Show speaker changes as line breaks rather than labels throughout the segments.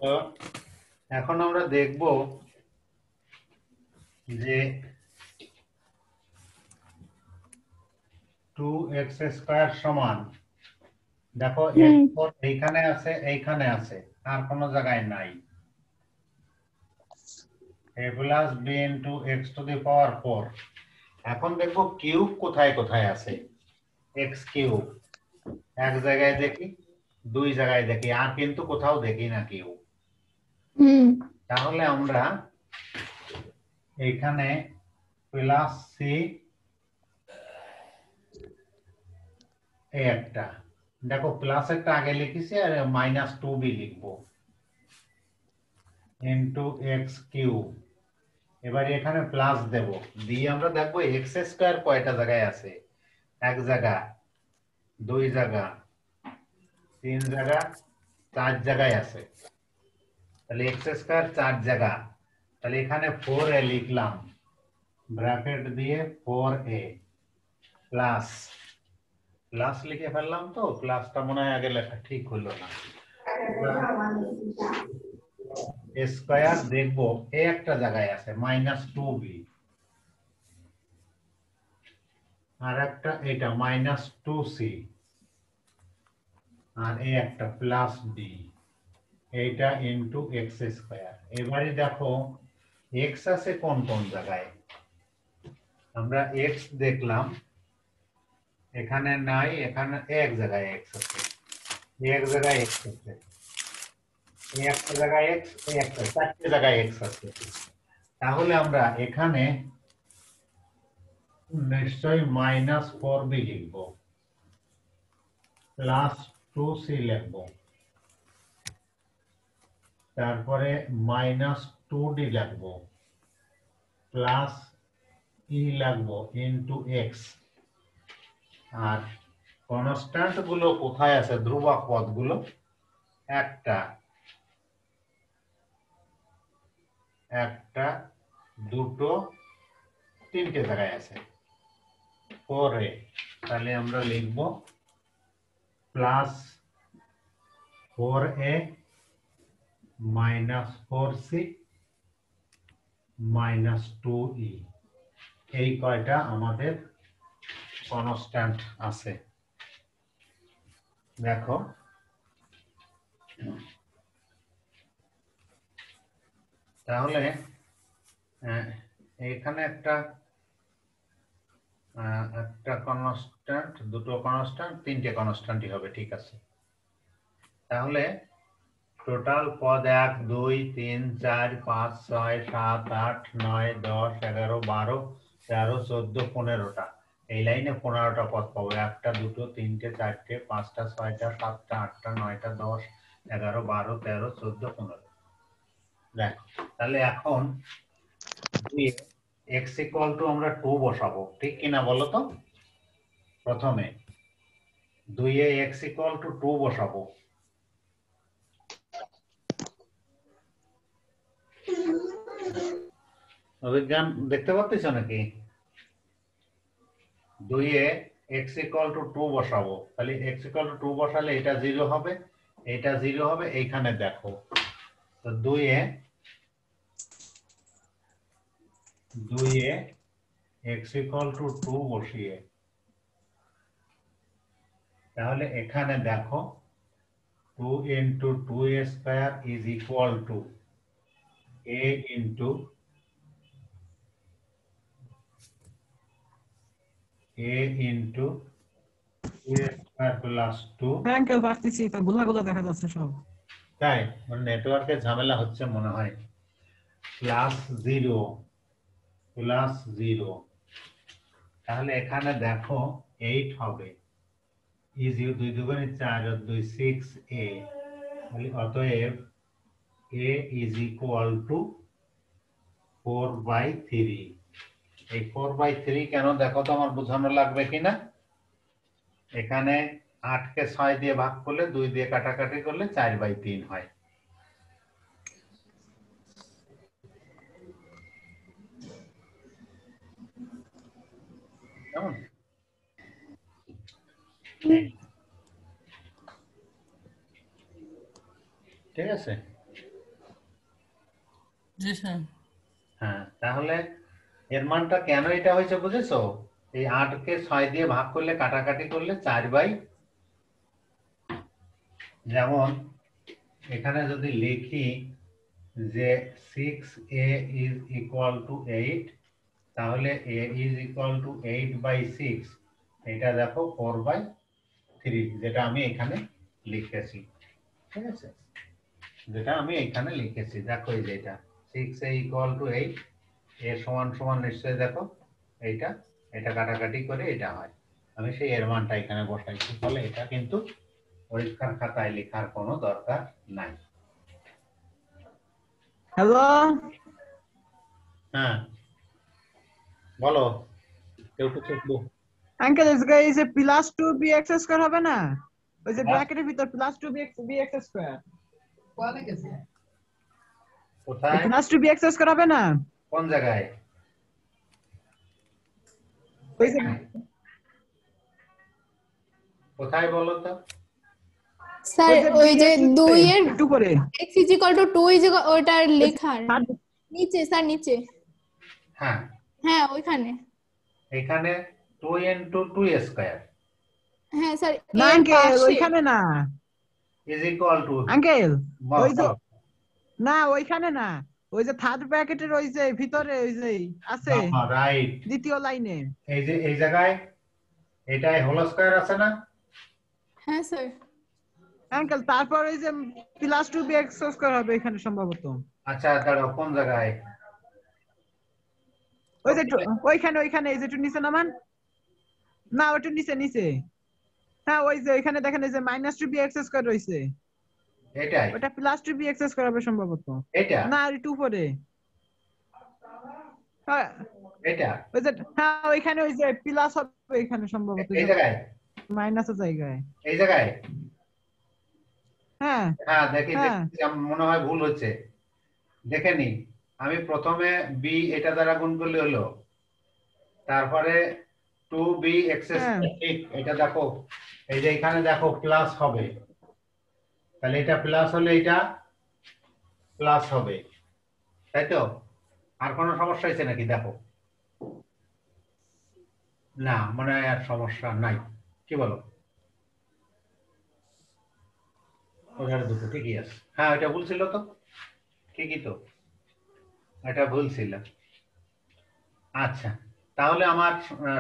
তো এখন আমরা দেখব যে 2x² সমান, দেখো x4 এইখানে আছে, এইখানে আছে, আর কোনো জায়গায় নাই। a plus b into x to the power 4। এখন দেখবো কিউব কোথায় কোথায় আছে। x কিউব এক জায়গায় দেখি, দুই জায়গায় দেখি, আর কিন্তু কোথাও দেখি না কিউব। তাহলে আমরা এখানে প্লাস সি একটা, দেখো প্লাস একটা আগে লিখেছি আর -2b লিখবো ইন্টু এক্স কিউব। এবার এখানে প্লাস দেব, দিয়ে আমরা দেখবো x² কয়টা জায়গায় আছে। এক জায়গা, দুই জায়গা, তিন জায়গা, চার জায়গায় আছে। তাহলে x² 4 জায়গা, তাহলে এখানে 4a লিখলাম ব্র্যাকেট দিয়ে 4a প্লাস প্লাস লিখে ফেললাম। তো প্লাসটা মনে হয় আগে লেখা ঠিক হলো না। স্কয়ার দেখবো এ একটা জায়গায় আছে -2b, আর একটা এটা -2c, আর এই একটা প্লাস বি, এইটা ইন্টু x²। এবারে দেখো x আছে কোন কোন জায়গায়। আমরা x দেখলাম এখানে নাই, এখানে এক জায়গায় x আছে, এক জায়গায় x আছে, এই একটা জায়গায় x, এই একটা, চারটে জায়গায় x আছে। তাহলে আমরা এখানে নিশ্চয়ই -4b লিখবো, +2c লিখবো, তারপরে -2d লিখবো, প্লাস ই লিখবো ইন্টু x। আর কনস্ট্যান্ট গুলো কোথায় আছে, ধ্রুবক পদগুলো একটা, একটা, দুটো, তিনটে জায়গায় আছে 4a। তাহলে আমরা লিখব +4a -4c -2e, এই কয়টা আমাদের কনস্ট্যান্ট আছে। দেখো তাহলে এখানে একটা একটা কনস্ট্যান্ট, দুটো কনস্ট্যান্ট, তিনটে কনস্ট্যান্টই হবে, ঠিক আছে। তাহলে টোটাল পদ 1 2 3 4 5 6 7 8 9 10 11 12 13 14 15টা, এই লাইনে 15টা পদ পাবো। একটা, দুটো, তিনটে, চারটে, পাঁচটা, ছয়টা, সাতটা, আটটা, নয়টা, 10 11 12 13 14 15। দেখ তাহলে এখন x ইকুয়াল টু আমরা 2 বসাবো, ঠিক কিনা বলো তো। প্রথমে 2 এ x ইকুয়াল টু 2 বসাবো। অভিজ্ঞান দেখতে পাচ্ছ নাকি? 2 এ x ইকুয়াল টু 2 বসাবো, তাহলে x ইকুয়াল টু 2 বসালে এটা 0 হবে, এটা 0 হবে। এইখানে দেখো তো 2 এ x ইকুয়াল টু 2 বসিয়ে, তাহলে এখানে দেখো 2 into 2a square is equal two a into a into 2a square plus 2।
ব্যাংকের পাচ্ছি তো গুলাগুলো দেখা যাচ্ছে সব।
তাই নেটওয়ার্কের ঝামেলা হচ্ছে মনে হয়। +0 +0, তাহলে এখানে দেখো 8 হবে, ইজি 2 দুগুণে 4 আর 2 6a, তাহলে অতএব a ইজ ইকুয়াল টু 4/3। এই 4/3 কেন দেখো তো আমার বোঝানো লাগবে কিনা। এখানে 8 কে 6 দিয়ে ভাগ করলে, 2 দিয়ে কাটাকাটি করলে 4/3 হয়। কেমন? ঠিক আছে?
জি স্যার।
হ্যাঁ, তাহলে এর মানটা কেন এটা হয়েছে বুঝেছো? এই 8 কে 6 দিয়ে ভাগ করলে কাটাকাটি করলে 4 যেমন এখানে যদি লিখি যে 6a is equal to 8, তাহলে a is equal to 8/6, এটা দেখো 4/3, যেটা আমি এখানে লিখেছি। ঠিক আছে, যেটা আমি এখানে লিখেছি দেখো, এই যে এটা 6a equal to 8, এ সমান সমান নিশ্চয়ই দেখো এইটা, এটা কাটাকাটি করে এটা হয়, আমি সেই এর মানটা এখানে বসাইছি, ফলে এটা কিন্তু পরীক্ষার খাতায় লেখার কোনো দরকার নাই।
হ্যালো
হ্যাঁ বলো, কেউ তো চুপবো।
আঙ্কেল এই যে প্লাস 2bx স্কয়ার হবে না, ওই যে ব্র্যাকেটের ভিতর প্লাস 2bx স্কয়ার
কোথায়,
প্লাস 2bx স্কয়ার হবে না
কোন জায়গায়?
ওই যে
কোথায় বলো তো?
স্যার ওই যে 2 এর
একটু পরে
x = 2 ওটার লেখার নিচে স্যার, নিচে।
হ্যাঁ
হ্যাঁ ওইখানে।
এখানে 2 into 2 স্কয়ার
হ্যাঁ স্যার,
না
এর
আঙ্কেল
পাশে
ওইখানে না
ইজ ইকুয়াল টু,
আঙ্কেল ওই যে না ওইখানে না, ওই যে থার্ড ব্র্যাকেটের ওই যে ভিতরে ওই যে আছে
রাইট,
দ্বিতীয় লাইনে
এই যে এই জায়গায় এটাই হোল স্কয়ার আছে না?
হ্যাঁ স্যার।
আঙ্কেল তারপর ওই যে প্লাস 2bx স্কয়ার হবে এখানে সম্ভবত।
আচ্ছা দাঁড়াও, কোন জায়গায়?
ওই যে ওইখানে এই যে একটু নিচে নামান, না ওটা নিচে নিচে, হ্যাঁ ওই যে এখানে দেখেন এই যে -2bx স্কয়ার রইছে,
এটাই,
ওটা প্লাস 2bx স্কয়ার হবে সম্ভবত।
এটা
না আর একটু উপরে, হ্যাঁ
এটা
ওই যে হ্যাঁ ওইখানে ওই যে প্লাস হবে এখানে সম্ভবত,
এই জায়গায়,
মাইনাসের জায়গায়।
এই জায়গায়,
হ্যাঁ
হ্যাঁ দেখি
হ্যাঁ
দেখি, আমার মনে হয় ভুল হচ্ছে, দেখে নি। আমি প্রথমে b এটা দ্বারা গুণ করলে হলো, তারপরে 2bx
হ্যাঁ
ঠিক, এটা দেখো এই যে এখানে দেখো প্লাস হবে, তাহলে এটা প্লাস হলে এটা প্লাস হবে, তাই তো? আর কোনো সমস্যা হয়েছে নাকি দেখো? না মনে হয় আর সমস্যা নাই, কি বলো? ওখানে দুটো ঠিকই আছে, হ্যাঁ এটা ভুল ছিল তো, ঠিকই তো, এটা ভুল ছিল। আচ্ছা, তাহলে আমার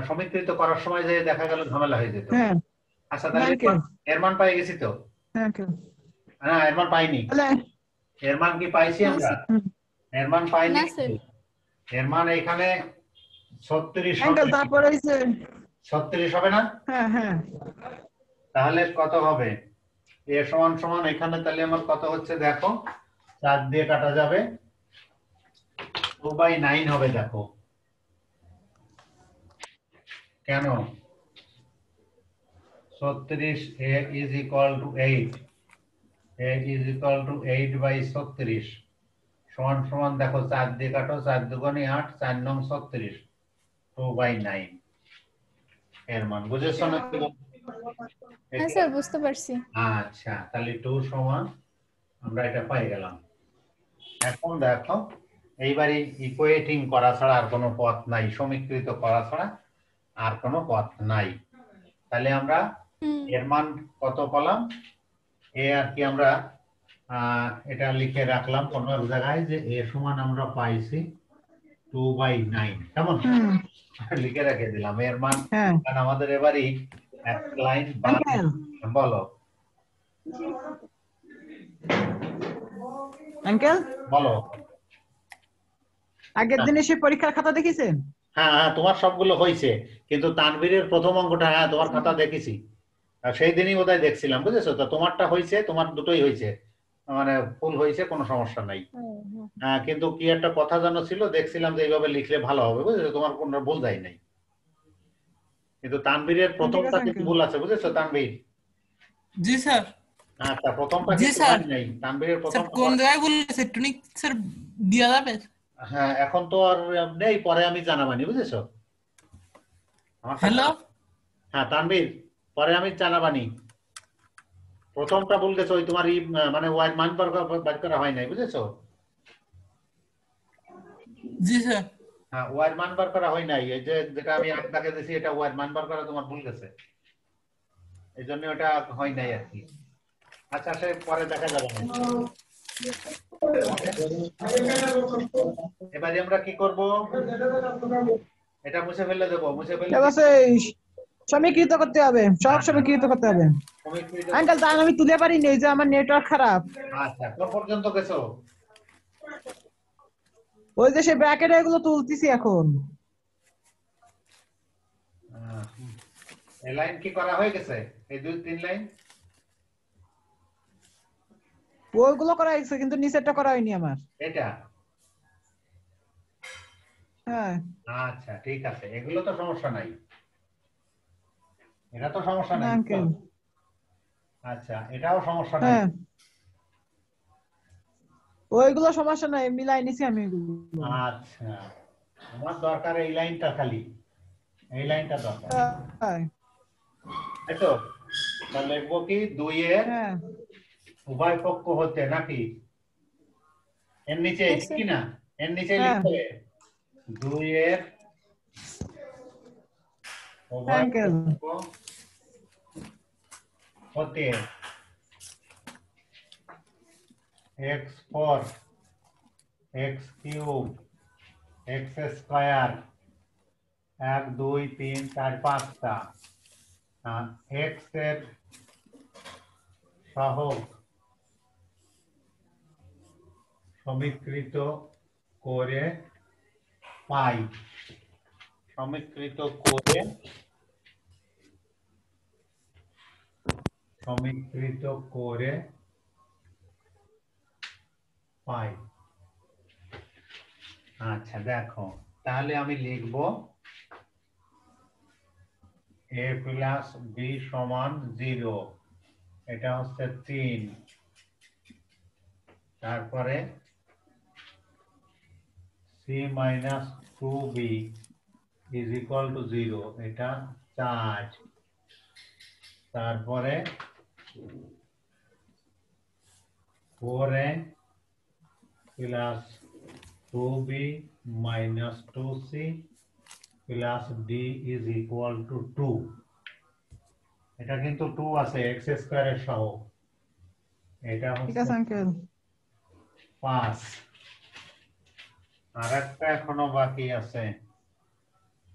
সমীকৃত করার সময় যে দেখা গেল ঝামেলা হয়ে যেত।
হ্যাঁ
আচ্ছা তাহলে
আঙ্কেল
এর মান পেয়ে গেছি তো?
হ্যাঁ আঙ্কেল
না এর মান পাইনি,
তাহলে
এর মান কি পাইছি আমরা? এর মান পাইনি,
না স্যার।
এর মান এখানে 36
আঙ্কেল
হবে,
তারপর এই যে
36 হবে না?
হ্যাঁ হ্যাঁ
তাহলে কত হবে? এ সমান সমান এখানে তাহলে আমার কত হচ্ছে দেখো, 4 দিয়ে কাটা যাবে, 2/9 হবে দেখো। কেন? 36 a is equal to 8, a is equal to 8/36 সমান সমান দেখো 4 দিয়ে কাটো, 4 দুগুণে 8, 4 নং 36, 2/9 এর মান বুঝেছো না?
হ্যাঁ স্যার বুঝতে পারছি।
আচ্ছা তাহলে 2 সমান আমরা এটা পাই গেলাম। এখন দেখো এইবারে ইকুয়েটিং করা ছাড়া আর কোনো পথ নাই, সমীকৃত করা ছাড়া আর কোনো পথ নাই। তাহলে আমরা এর মান কত পেলাম, এ আর কি আমরা এটা লিখে রাখলাম কোন এক জায়গায় যে এ সমান আমরা পাইছি 2/9, কেমন লিখে রেখে দিলাম এর মান।
হ্যাঁ
কারণ আমাদের এবারই এক লাইন
আঙ্কেল
বলো
আঙ্কেল
বলো।
আগের দিনে সে পরীক্ষার খাতা দেখেছেন?
হ্যাঁ হ্যাঁ তোমার সবগুলো হয়েছে, কিন্তু তানভীরের প্রথম অঙ্কটা হ্যাঁ তোমার খাতা দেখেছি, আর সেই দিনই বোধহয় দেখছিলাম, বুঝেছো তো? তোমারটা হয়েছে, তোমার দুটোই হয়েছে, মানে ফুল হয়েছে, কোনো সমস্যা নাই। হ্যাঁ কিন্তু কি একটা কথা জানো ছিল, দেখছিলাম যে এইভাবে লিখলে ভালো হবে, বুঝেছো? তোমার কোনো ভুল যায় নাই, কিন্তু তানভীরের প্রথমটা কিন্তু ভুল আছে, বুঝেছো তানভীর?
জি স্যার।
আচ্ছা প্রথমটা
জি
কিন্তু
স্যার।
নাই, তানভীরের
স্যার
প্রথম
কোন জায়গায় বলেছে একটু স্যার দিয়া যাবে?
হ্যাঁ এখন তো আর নেই, পরে আমি জানাবানি, বুঝেছো?
হ্যালো
হ্যাঁ তানভীর পরে আমি চালাবানি প্রথমটা ভুল গেছো ওই তোমার মানে ওয়াই মান বার করা হয় নাই বুঝেছো
জি স্যার
হ্যাঁ ওয়াই মান বার করা হয় নাই এই যে যেটা আমি আগ দাগে দিয়েছি এটা ওয়াই মান বার করা তোমার ভুল গেছে এই জন্য ওটা হয় নাই আর কি আচ্ছা সে পরে দেখা যাবে না এবারে আমরা কি করব এটা মুছে ফেলে দেব মুছে ফেলে
এবার সমীকৃত করতে হবে সব সমীকৃত করতে হবে আঙ্কেল তাই আমি তুলে পারিনি এই যে আমার নেটওয়ার্ক খারাপ
আচ্ছা কোন পর্যন্ত গেছো
ওই যে সে ব্র্যাকেটে এগুলো তুলতেছি এখন
এই লাইন কি করা হয়ে গেছে এই দুই তিন লাইন
ওইগুলো করা হয়েছে কিন্তু নিচেরটা করা হয়নি আমার
এটা
হ্যাঁ
আচ্ছা ঠিক আছে এগুলো তো সমস্যা নাই এটা তো সমস্যা নাই
আঙ্কেল
আচ্ছা এটাও সমস্যা নাই
হ্যাঁ ওইগুলো সমস্যা নাই মিলাই নিছি আমি এগুলো
আচ্ছা আমার দরকার এই লাইনটা খালি এই লাইনটা দরকার
হ্যাঁ
তাই তো তাহলে লিখবো কি 2 এর
হ্যাঁ
উভয় পক্ষ হতে নাকি এর নিচে কি না এর নিচে
হ্যাঁ।
লিখতে হবে 2 এর উভয়
আঙ্কেল
পক্ষ হতে x4 x³ x² 1 2 3 4 5টা x এর সহগ সমীকৃত করে পাই সমীকৃত করে পাই আচ্ছা দেখো তাহলে আমি লিখব a প্লাস b সমান 0 এটা হচ্ছে 3 তারপরে c minus 2b is equal two 0 এটা 4 তারপরে 4a plus 2b minus 2c plus d is equal two 2 এটা কিন্তু 2 আছে x স্কয়ারের সহগ এটা
ঠিক আছে
হচ্ছে
আঙ্কেল
5 আর একটা এখনো বাকি আছে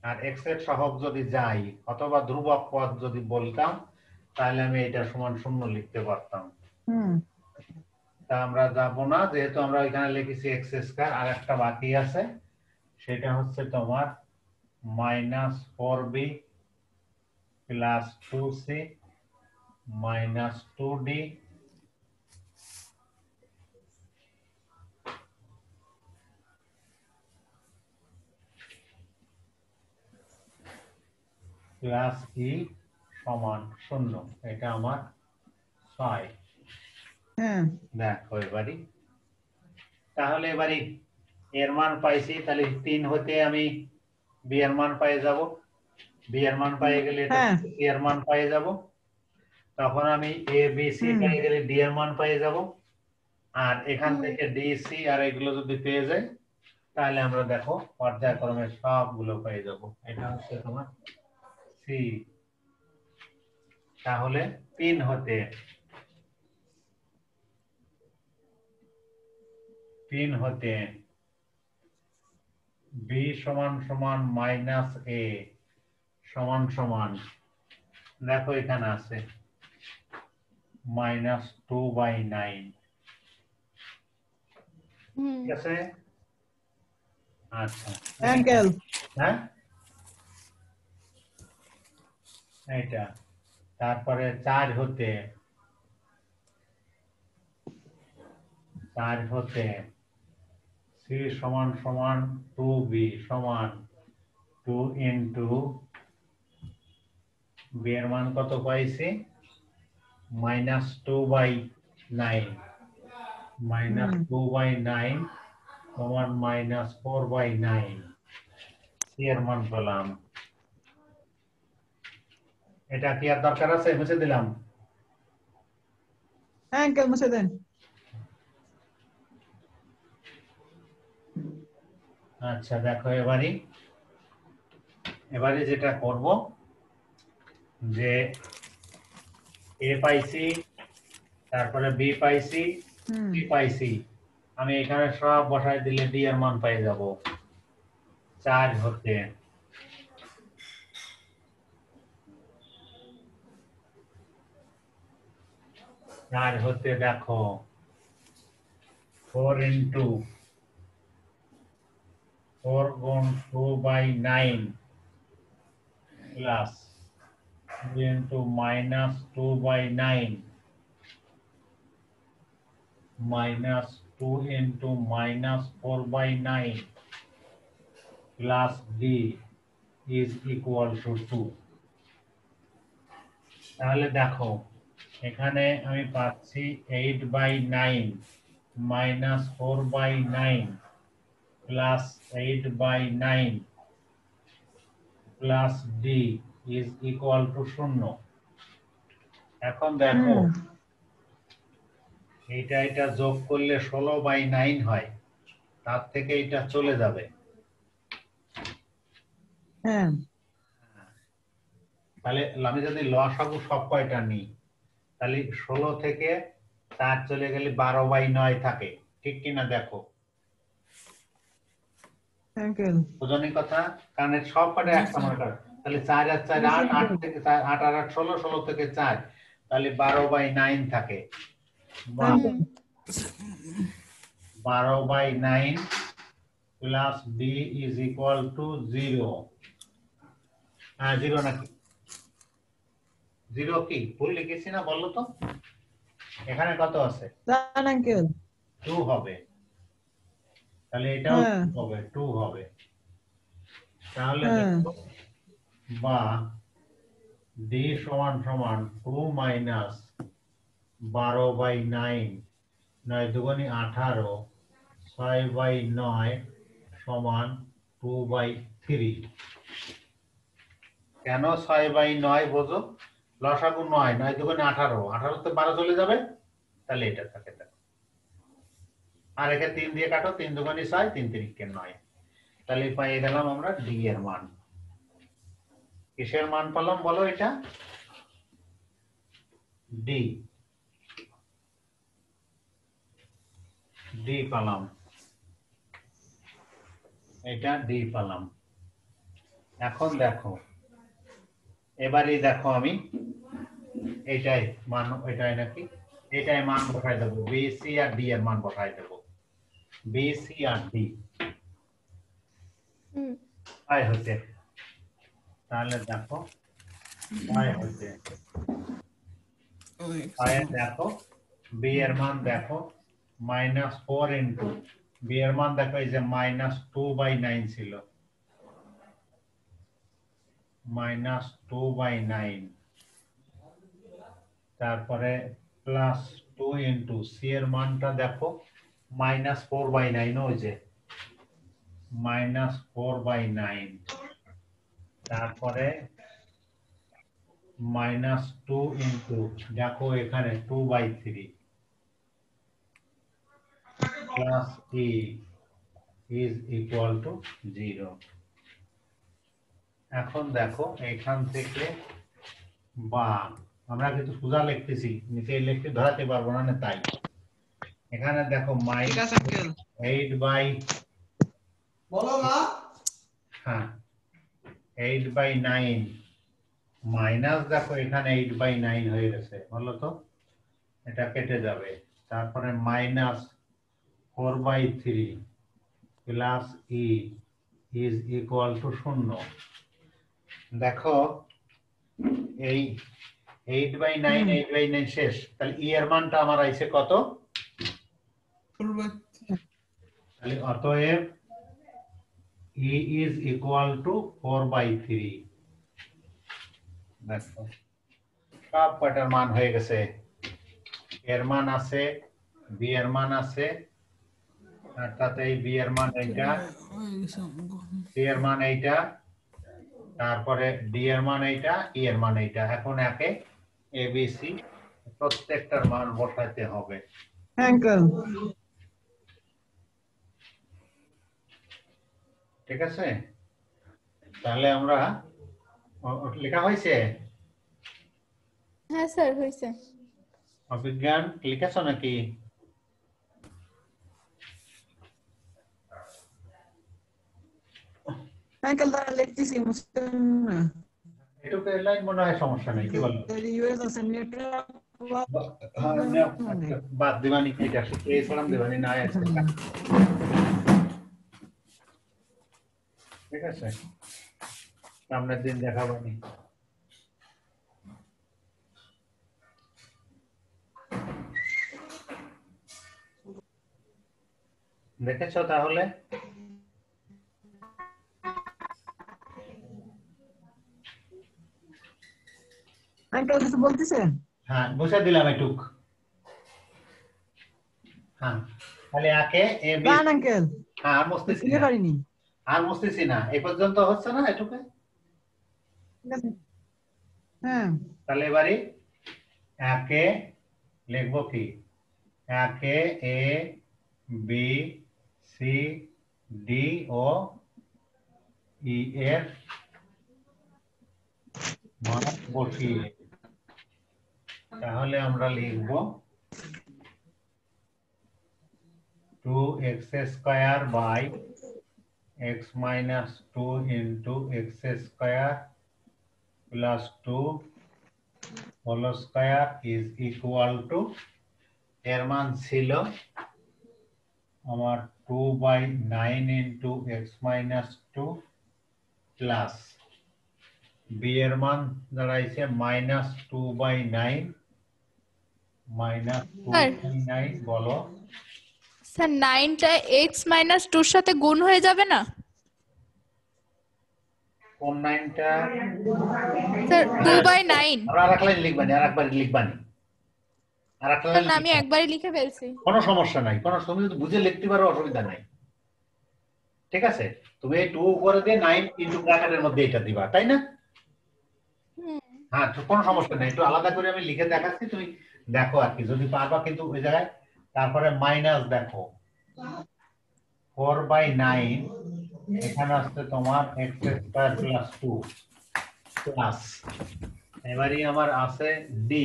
আর x এর সহগ যদি যাই অথবা ধ্রুবক পদ যদি বলতাম তাহলে আমি এটা সমান 0 লিখতে পারতাম তা আমরা যাব না যেহেতু আমরা এখানে লিখেছি x স্কয়ার আর একটা বাকি আছে সেটা হচ্ছে তোমার -4b plus 2c minus 2d plus e সমান 0 এটা আমার 6
হ্যাঁ
দেখো এবারে তাহলে এবারে এর মান পাইছি তাহলে 3 হতে আমি b এর মান পেয়ে যাব b এর মান পেয়ে গেলে এটা
হ্যাঁ।
c এর মান পেয়ে যাব তখন আমি a b c পেয়ে গেলে d এর মান পেয়ে যাব আর এখান থেকে d c আর এগুলো যদি পেয়ে যাই তাহলে আমরা দেখো পর্যায়ক্রমে সবগুলো পেয়ে যাব এটা হচ্ছে তোমার c তাহলে 3 হতে b সমান সমান মাইনাস a সমান সমান দেখো এখানে আছে -2/9 ঠিক আছে আচ্ছা
আঙ্কেল
হ্যাঁ এইটা তারপরে 4 হতে c সমান সমান 2b সমান 2 ইনটু b এর মান কত পাইছি -2/9 -2/9 সমান -4/9 c এর মান পেলাম এটা কি আর দরকার আছে? মুছে দিলাম।
হ্যাঁ আঙ্কেল মুছে দেন।
আচ্ছা দেখো এবারে যেটা করব যে এ পাইছি, তারপরে বি পাইছি, সি পাইছি, আমি এখানে সব বসাই দিলে ডি এর মান পেয়ে যাব। 4 হতে দেখো 4 into 4 গুণ 2/9 plus 2 into minus 2/9 minus 2 into minus 4/9 plus d is equal to 2। তাহলে দেখো এখানে আমি পাচ্ছি 8/9 minus 4/9 plus 8/9 plus d is equal to 0। এখন দেখো এটা যোগ করলে 16/9 হয়, তার থেকে এটা চলে যাবে।
হ্যাঁ
তাহলে আমি যদি লসাগু সব কয়টা নিই, তাহলে 16 থেকে 4 চলে গেলে 12/9 থাকে, ঠিক কিনা দেখো?
আঙ্কেল
বুঝনি কথা? কারণ সব কটা এক সমান কার, তাহলে 4 আর 4 8, 8 থেকে 4 8 আর 8 16, 16 থেকে 4, তাহলে 12/9 থাকে। 12/9 plus d is equal to 0। হ্যাঁ 0 নাকি? 0 কি ভুল লিখেছি না বলো তো? এখানে কত আছে?
জান আঙ্কেল
2 হবে, তাহলে এটাও
হ্যাঁ।
2 হবে, 2 হবে। তাহলে
হ্যাঁ।
দেখো বা d সমান সমান 2 মাইনাস 12/9, 9 দুগুণে 18, 6/9 সমান 2/3। কেন 6/9 বোঝো? লসাগু 9, 9 দুগুণে 18, 18 তে 12 চলে যাবে, তাহলে এটা থাকে দেখো। আর একে 3 দিয়ে কাটো, 3 দুগুণে 6, 3 3 9, তাহলে পেয়ে গেলাম আমরা ডি এর মান। কিসের মান পেলাম বলো? এটা ডি, ডি পেলাম, এটা ডি পেলাম। এখন দেখো এবারে দেখো আমি এটাই মান, এটাই নাকি এটাই মান বসাই দেব, বি সি আর ডি এর মান বসাই দেব। বি সি আর ডি আই হচ্ছে, তাহলে দেখো আই হচ্ছে আই দেখো বি এর মান দেখো -4 ইনটু বি এর মান দেখো এই যে -2/9 ছিল, -2/9, তারপরে +2 ইনটু সি এর মানটা দেখো -4/9, ওই যে -4/9, তারপরে -2 ইনটু দেখো এখানে 2/3 plus E is equal two 0। এখন দেখো এখান থেকে বা আমরা কিন্তু সোজা লিখতেছি, নিচে লিখতে ধরাতে পারবো না, তাই এখানে দেখো
ঠিক আছে আঙ্কেল।
8/9 মাইনাস দেখো এখানে 8/9 হয়ে গেছে, বলো তো? এটা কেটে যাবে, তারপরে -4/3 plus E is equal two 0। দেখো এই 8/9 8/9 শেষ, তাহলে ই এর মানটা আমার আইছে কত? তাহলে অতএব ই ইজ ইকুয়াল টু 4/3। দেখো সব কয়টার মান হয়ে গেছে, এর মান আছে, বি এর মান আছে, অর্থাৎ এই বি এর মান এইটা, সি এর মান এইটা, তারপরে ডি এর মান এইটা, ই এর মান এইটা। এখন একে এ বি সি প্রত্যেকটার মান বসাতে হবে।
আঙ্কেল
ঠিক আছে, তাহলে আমরা লেখা হয়েছে?
হ্যাঁ স্যার হয়েছে।
অভিজ্ঞান লিখেছ নাকি?
আঙ্কেল দাঁড়া লিখতেছি মুসলিম না
এটুকু লাইন মনে হয় সমস্যা নেই, কি বলো?
ইউএস আছে নেটওয়ার্ক
বাদ দিবানি, এটা শিখে সালাম দিবানি না আছে। ঠিক আছে, সামনের দিন দেখাবানি। দেখেছো তাহলে?
আঙ্কেল কিছু বলতেছেন?
হ্যাঁ বুঝে দিলাম এটুক। হ্যাঁ তাহলে একে এ বি।
না আঙ্কেল
হ্যাঁ আর মুছতেছি
বুঝতে
না,
পারিনি।
আর মুছতেছি না, এই পর্যন্ত হচ্ছে না এটুকু?
ঠিক আছে হ্যাঁ
তাহলে এবারে একে লিখবো কি, একে এ বি সি ডি ও ই এর মান বসিয়ে তাহলে আমরা লিখব 2x square by x minus 2 into x square plus 2 whole square is equal to, এর মান ছিল আমার 2/9 into x minus 2 plus b এর মান দাঁড়াইছে মাইনাস 2/9 মাইনাস 2/9 বলো।
স্যার 9টা x মাইনাস 2 এর সাথে গুণ হয়ে যাবে না?
কোন 9টা?
স্যার 2/9।
আর আরেক লাইন লিখবানি, আর একবার লিখবানি, আর একটা লাইন
আমি একবারই লিখে ফেলছি।
কোনো সমস্যা নাই, কোনো তুমি যদি বুঝে লিখতে পারো অসুবিধা নাই। ঠিক আছে, তুমি এই 2 করে দিয়ে 9 ইনটু ব্র্যাকেটের মধ্যে এটা দিবা, তাই না? হ্যাঁ তো কোনো সমস্যা নাই, একটু আলাদা করে আমি লিখে দেখাচ্ছি, তুমি দেখো আর কি যদি পারবা। কিন্তু ওই জায়গায় তারপরে মাইনাস দেখো 4/9 এখানে আসছে তোমার x স্কয়ার প্লাস 2 প্লাস এবারে আমার আছে ডি,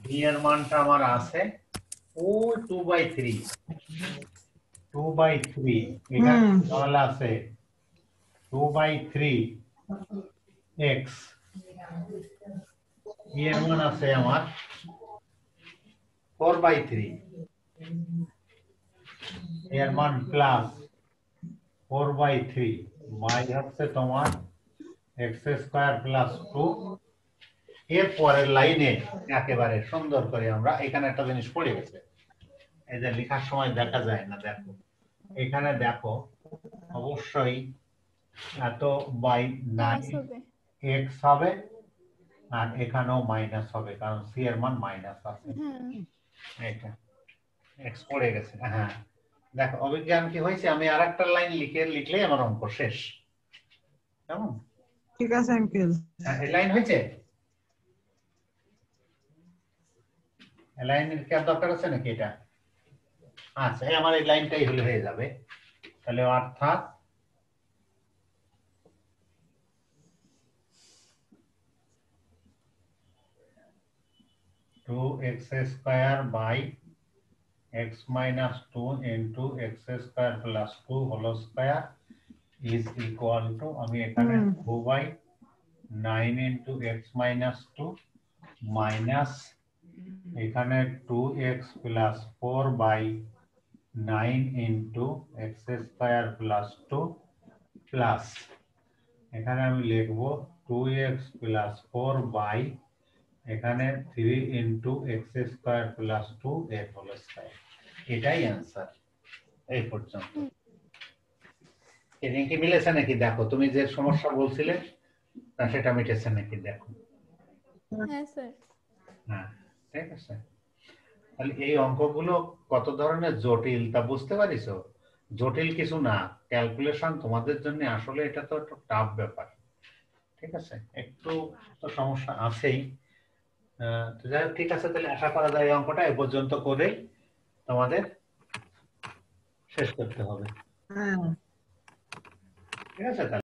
ডি এর মানটা আমার আছে ও 2/3 এখানে তাহলে আছে 2/3 x, এর মান আছে আমার 4/3, এর মান প্লাস 4/3 বাই হচ্ছে তোমার x স্কয়ার প্লাস 2। এর পরের লাইনে একেবারে সুন্দর করে আমরা এখানে একটা জিনিস পড়ে গেছে, এই যে লেখার সময় দেখা যায় না, দেখো এখানে দেখো অবশ্যই এত বাই 9 x হবে আর এখানেও মাইনাস হবে, কারণ সি এর মান মাইনাস আছে। এটা x পড়ে গেছে। হ্যাঁ দেখো অভিজ্ঞান কি হয়েছে, আমি আরেকটা লাইন লিখলেই আমার অঙ্ক শেষ। কেমন?
ঠিক আছে আঙ্কেল।
এই লাইন হয়েছে? এই লাইনের কি আর দরকার আছে নাকি এটা? আচ্ছা আমার এই লাইনটাই হয়ে যাবে। তাহলে অর্থাৎ two x square by x minus 2 into x square plus 2 whole square is equal to আমি এখানে 2/9 into x minus 2 minus এখানে 2x plus 4/9 into x square plus 2 plus এখানে আমি লিখব 2x plus 4 by এখানে 3 into x square plus 2 এর whole square. এটাই answer এই পর্যন্ত। এদিকে কি মিলেছে নাকি দেখো, তুমি যে সমস্যা বলছিলে না সেটা মিটেছে নাকি দেখো।
হ্যাঁ স্যার।
হ্যাঁ ঠিক আছে, তাহলে এই অঙ্কগুলো কত ধরনের জটিল তা বুঝতে পারিছো? জটিল কিছু না, ক্যালকুলেশন তোমাদের জন্য আসলে এটা তো একটা টাফ ব্যাপার। ঠিক আছে, একটু তো সমস্যা আছেই। তো যাই হোক, ঠিক আছে, তাহলে আশা করা যায় এই অঙ্কটা এ পর্যন্ত করেই তোমাদের শেষ করতে হবে।
হ্যাঁ
ঠিক আছে তাহলে।